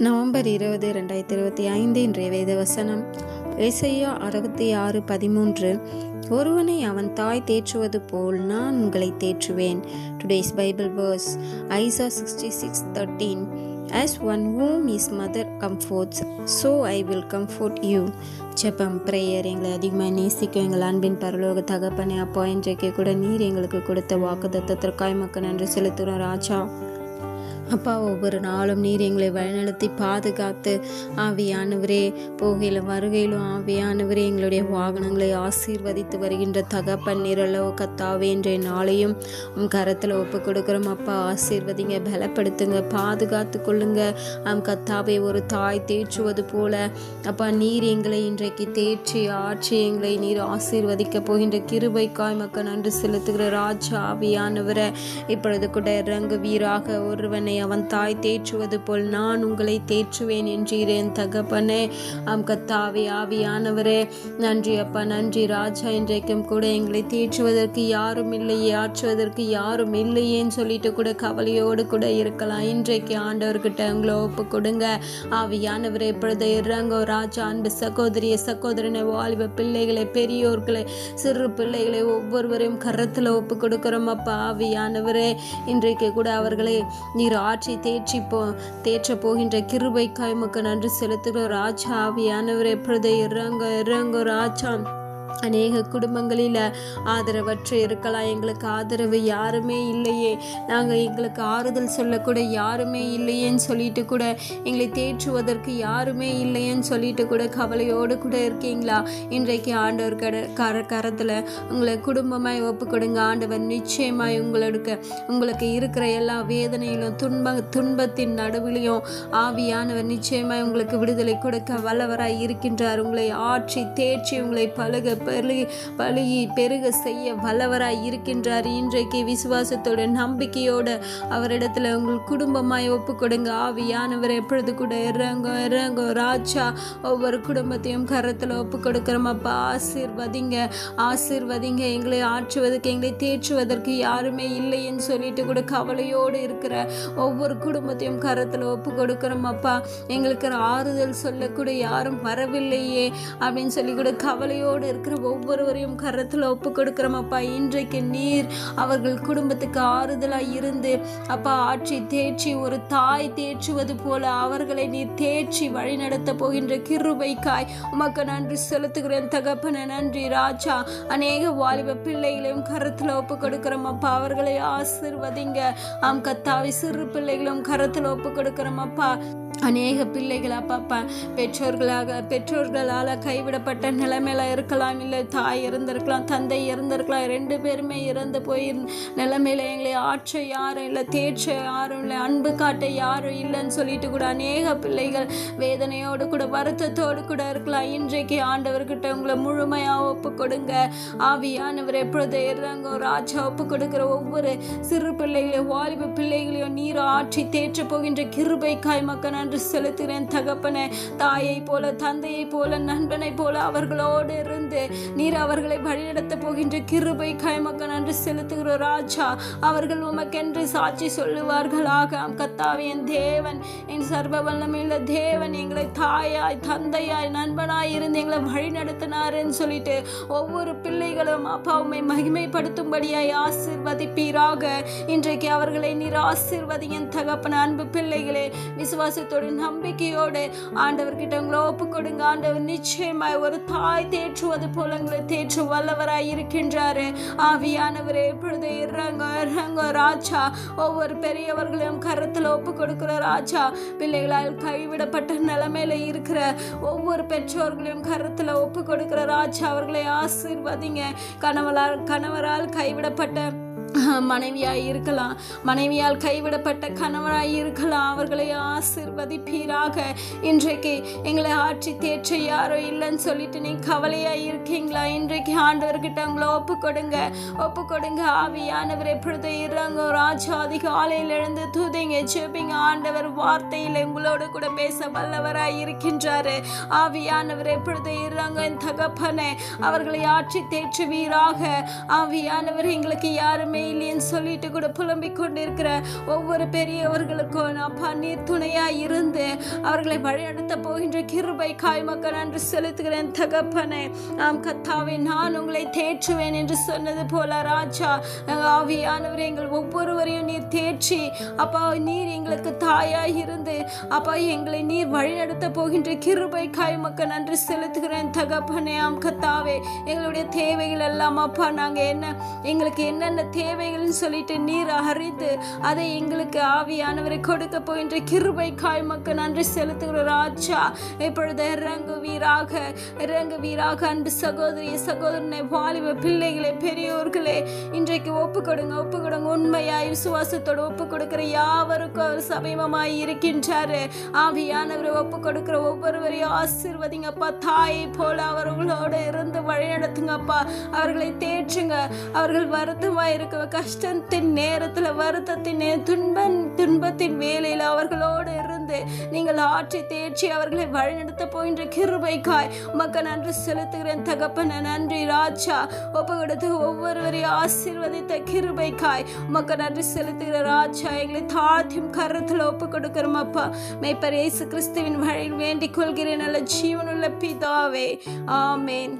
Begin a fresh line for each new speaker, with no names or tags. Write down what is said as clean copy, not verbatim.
November 20, 2025 இன்றைய வேத வசனம் ஏசாயா 66:13. ஒருவனை அவன் தாய் தேற்றுவது போல் நான் உங்களை தேற்றுவேன். டுடேஸ் பைபிள் வேர்ஸ் ஐசா 66:13. As one whom his mother comforts, so I will comfort you. ஜெபம் பிரேயர். எங்களை அதிகமாக நேசிக்கும் எங்கள் அன்பின் பரலோக தகப்பனே, அப்பா, இன்றைக்கு கூட நீர் எங்களுக்கு கொடுத்த வாக்குத்தத்தத்திற்காய் மக்கள் நன்றி செலுத்துகிறோம் ராஜா. அப்பா, ஒவ்வொரு நாளும் நீர் எங்களை வழிநடத்தி பாதுகாத்து ஆவியானவரே, போகையிலும் வருகையிலும் ஆவியானவரே, எங்களுடைய வாகனங்களை ஆசீர்வதித்து வருகின்ற தகப்பன் நீரலோ கத்தாவே, இன்றைய நாளையும் கரத்தில் ஒப்பு கொடுக்குறோம். அப்பா, ஆசீர்வதிங்க, பலப்படுத்துங்க, பாதுகாத்து கொள்ளுங்க. கத்தாவே, ஒரு தாய் தேற்றுவது போல அப்பா நீர் எங்களை இன்றைக்கு தேற்றி ஆட்சி எங்களை நீர் ஆசீர்வதிக்க போகின்ற கிருபைக்காய் மக்கள் நன்றி செலுத்துகிற ராஜா. ஆவியானவரை இப்பொழுது கூட இறங்கு வீராக ஒருவனை அவன் தாய் தேற்றுவது போல் நான் உங்களை தேற்றுவேன் என்றீரேன் தகப்பனே. கத்தாவே, ஆவியானவரே, நன்றி அப்பா, நன்றி ராஜா. இன்றைக்கும் கூட எங்களை தேற்றுவதற்கு யாரும் இல்லையே, ஆற்றுவதற்கு யாரும் இல்லையேன்னு சொல்லிட்டு கூட கவலையோடு கூட இருக்கலாம். இன்றைக்கு ஆண்டவர்கிட்ட உங்களை ஒப்பு கொடுங்க. ஆவியானவரே, இப்பொழுது இறங்கோ ராஜா. அன்பு சகோதரிய சகோதரனை, வாலிப பிள்ளைகளை, பெரியோர்களை, சிறு பிள்ளைகளை ஒவ்வொருவரையும் கரத்தில் ஒப்பு கொடுக்கிறோம் அப்பா. ஆவியானவரே, இன்றைக்கு கூட அவர்களை நீர் ஆட்சி தேற்ற போகின்ற கிருபைக்காய் உமக்கு நன்றி செலுத்துகிறோம் ராஜா. ஆவியானவரே, எப்பொழுது இறங்கோ ராஜா. அநேக குடும்பங்களில் ஆதரவற்று இருக்கலாம். எங்களுக்கு ஆதரவு யாருமே இல்லையே, நாங்கள் எங்களுக்கு ஆறுதல் சொல்லக்கூட யாருமே இல்லையேன்னு சொல்லிட்டு கூட, எங்களை தேற்றுவதற்கு யாருமே இல்லையேன்னு சொல்லிட்டு கூட கவலையோடு கூட இருக்கீங்களா? இன்றைக்கு ஆண்டவர் கரத்தில் உங்களை குடும்பமாய் ஒப்பு கொடுங்க. ஆண்டவர் நிச்சயமாய் உங்களுக்கு இருக்கிற எல்லா வேதனையிலும் துன்பத்தின் நடுவிலையும் ஆவியானவர் நிச்சயமாய் உங்களுக்கு விடுதலை கொடுக்க வல்லவராய் இருக்கின்றார். உங்களை ஆட்சி தேற்றி உங்களை பெருக செய்ய வல்லவராய் இருக்கின்றார். இன்றைக்கு விசுவாசத்தோட நம்பிக்கையோட அவரிடத்துல உங்கள் குடும்பமாய் ஒப்பு கொடுங்க. ஆவியானவர் எப்பொழுது கூட இறங்கோ ராஜா. ஒவ்வொரு குடும்பத்தையும் கரத்துல ஒப்பு கொடுக்கிறோம் அப்பா. ஆசீர்வதிங்க. எங்களை ஆற்றுவதற்கு, எங்களை தேற்றுவதற்கு யாருமே இல்லைன்னு சொல்லிட்டு கூட கவலையோடு இருக்கிற ஒவ்வொரு குடும்பத்தையும் கரத்துல ஒப்பு கொடுக்கிறோம் அப்பா. எங்களுக்கு ஆறுதல் சொல்லக்கூட யாரும் வரவில்லையே அப்படின்னு சொல்லி கூட கவலையோடு இருக்கிற ஒவ்வொருவரையும் கரத்தில் ஒப்பு கொடுக்கிறோம் அப்பா. இன்றைக்கு நீர் அவர்கள் குடும்பத்துக்கு ஆறுதலாய் இருந்து அப்பா ஆட்சி தேற்றி ஒரு தாய் தேற்றுவது போல அவர்களை நீர் தேற்றி வழி நடத்த போகின்ற கிருபைக்காய் உமக்கு நன்றி செலுத்துகிறேன் தகப்பன. நன்றி ராஜா. அநேக வாலிப பிள்ளைகளையும் கரத்தில் ஒப்பு கொடுக்கிறோம் அப்பா. அவர்களை ஆசீர்வதிங்க. கத்தாவி, சிறு பிள்ளைகளும் கரத்தில் ஒப்பு கொடுக்கிறோம் அப்பா. அநேக பிள்ளைகள் அப்பா பெற்றோர்களால் கைவிடப்பட்ட நிலைமையில இருக்கலாம். இல்லை தாய் இறந்திருக்கலாம், தந்தை இறந்திருக்கலாம், 2 பேருமே இறந்து போய் நிலைமையில எங்களை ஆற்ற யாரும் இல்லை, தேற்ற யாரும் இல்லை, அன்பு காட்ட யாரும் இல்லைன்னு சொல்லிட்டு கூட அநேக பிள்ளைகள் வேதனையோடு கூட வருத்தத்தோடு கூட இருக்கலாம். இன்றைக்கு ஆண்டவர்கிட்ட உங்களை முழுமையாக ஒப்பு கொடுங்க. ஆவியானவர் எப்பொழுது இறங்கோ ராஜா. ஒப்பு கொடுக்கிற ஒவ்வொரு சிறு பிள்ளைகளையும் வாலிப பிள்ளைகளையும் நீர் ஆட்சி தேற்ற போகின்ற கிருபைக்காய் மக்கள் நன்றி செலுத்துகிறேன் தகப்பனே. தாயை போல, தந்தையை போல, நண்பனை போல அவர்களோடு இருந்து நீர் அவர்களை வழிநடத்த போகின்ற கிருபைக்காய் மக்கள் நன்றி செலுத்துகிறோம் ராஜா. அவர்கள் உமக்கென்று சாட்சி சொல்லுவார்களாக. கத்தாவே, என் தேவன், என் சர்வ வல்லமையுள்ள தேவன் எங்களை தாயாய், தந்தையாய், நண்பனாய் இருந்து எங்களை வழி நடத்தினாருன்னு சொல்லிட்டு ஒவ்வொரு பிள்ளைகளும் அப்பா உம்மை மகிமைப்படுத்தும்படியாய் ஆசீர்வதிப்பீராக. இன்றைக்கு அவர்களை நீர் ஆசீர்வதிங்க தகப்பன. அன்பு பிள்ளைகளே, விசுவாசத்தோடு நம்பிக்கையோடு ஆண்டவர்கிட்ட உங்களை ஒப்பு கொடுங்க. ஆண்டவர் நிச்சயமாய் ஒரு தாய் தேற்றுவது போல உங்களை தேற்று வல்லவராய் இருக்கின்றாரு. ஆவியானவரே, எப்பொழுது இறங்கோ ராஜா. ஒவ்வொரு பெரியவர்களையும் கரத்தில் ஒப்பு கொடுக்கிற ராஜா. பிள்ளைகளால் கைவிடப்பட்ட நிலைமையில இருக்கிற ஒவ்வொரு பெற்றோர்களையும் கரத்தில் ஒப்பு கொடுக்கிற ராஜா. அவர்களை ஆசீர்வதிங்க. கணவரால் கைவிடப்பட்ட மனைவியாய் இருக்கலாம், மனைவியால் கைவிடப்பட்ட கணவராய் இருக்கலாம். அவர்களை ஆசீர்வதிப்பீராக. இன்றைக்கு எங்களை ஆட்சி தேற்ற யாரோ இல்லைன்னு சொல்லிட்டு நீ கவலையாய் இருக்கீங்களா? இன்றைக்கு ஆண்டவர்கிட்ட உங்களை ஒப்பு கொடுங்க. ஆவியானவர் எப்பொழுது இறங்கோ ராஜா. அதிகாலையில் எழுந்து துதிங்க, ஜெபிங்க. ஆண்டவர் வார்த்தையில் உங்களோடு கூட பேச வல்லவராய் இருக்கின்றாரு. ஆவியானவர் எப்பொழுது இறங்கோ என் தகப்பனே. அவர்களை ஆட்சி தேற்றுவீராக. ஆவியானவர் எங்களுக்கு யாருமே இல்லைன்னு சொல்லிட்டு கூட புலம்பிக் கொண்டிருக்கிற ஒவ்வொரு பெரியவர்களுக்கும் அப்பா நீர் துணையா இருந்து அவர்களை வழிநடத்த போகின்ற கிருபைக்காய் உமக்கு நன்றி செலுத்துகிறேன் தகப்பனே. ஆம் கர்த்தாவே, நான் உங்களை தேற்றுவேன் என்று சொன்னது போல ராஜா, ஆவியானவரே, எங்கள் ஒவ்வொருவரையும் நீர் தேற்றி அப்பா, நீர் எங்களுக்கு தாயாய் இருந்து அப்பா எங்களை நீர் வழிநடத்த போகின்ற கிருபைக்காய் உமக்கு நன்றி செலுத்துகிறேன் தகப்பனே. ஆம் கர்த்தாவே, எங்களுடைய தேவைகள் எல்லாம் அப்பா, எங்களுக்கு என்னென்ன தேவைகள்னு சொல்லிட்டு நீர் அறிந்து அதை எங்களுக்கு ஆவியானவரை கொடுக்க போகின்ற கிருபைக்காய் உமக்கு நன்றி செலுத்துகிறோம் ராஜா. இப்பொழுது இறங்குவீராக அன்பு சகோதரி சகோதரனை, வாலிப பிள்ளைகளே, பெரியோர்களே, இன்றைக்கு ஒப்பு கொடுங்க உண்மையாய் விசுவாசத்தோடு ஒப்பு கொடுக்கிற யாவருக்கும் அவர் சமீபமாய் இருக்கின்றாரு. ஆவியானவரை ஒப்பு கொடுக்கிற ஒவ்வொருவரையும் ஆசீர்வதிங்கப்பா. தாயை போல அவர்களோடு இருந்து வழி நடத்துங்கப்பா. அவர்களை தேற்றுங்க. அவர்கள் வருத்தமாய் இருக்க கஷ்டத்தின் நேரத்தில், வருத்தத்தின் துன்பத்தின் வேலையில் அவர்களோடு இருந்து நீங்கள் ஆற்றி தேற்றி அவர்களை வழிநடத்த போகின்ற கிருபைக்காய் உமக்கு நன்றி செலுத்துகிறேன் தகப்பன. நன்றி ராஜா. ஒப்பு கொடுத்து ஒவ்வொருவரையும் ஆசீர்வதித்த கிருபைக்காய் உமக்கு நன்றி செலுத்துகிற ராஜா. எங்களை தாழ்த்தியும் கருத்தில் ஒப்பு கொடுக்கிறோம் அப்பா. மேய்ப்பர் இயேசு கிறிஸ்துவின் வழியில் வேண்டிக் கொள்கிறேன் நல்ல ஜீவனுள்ள பிதாவே. ஆமேன்.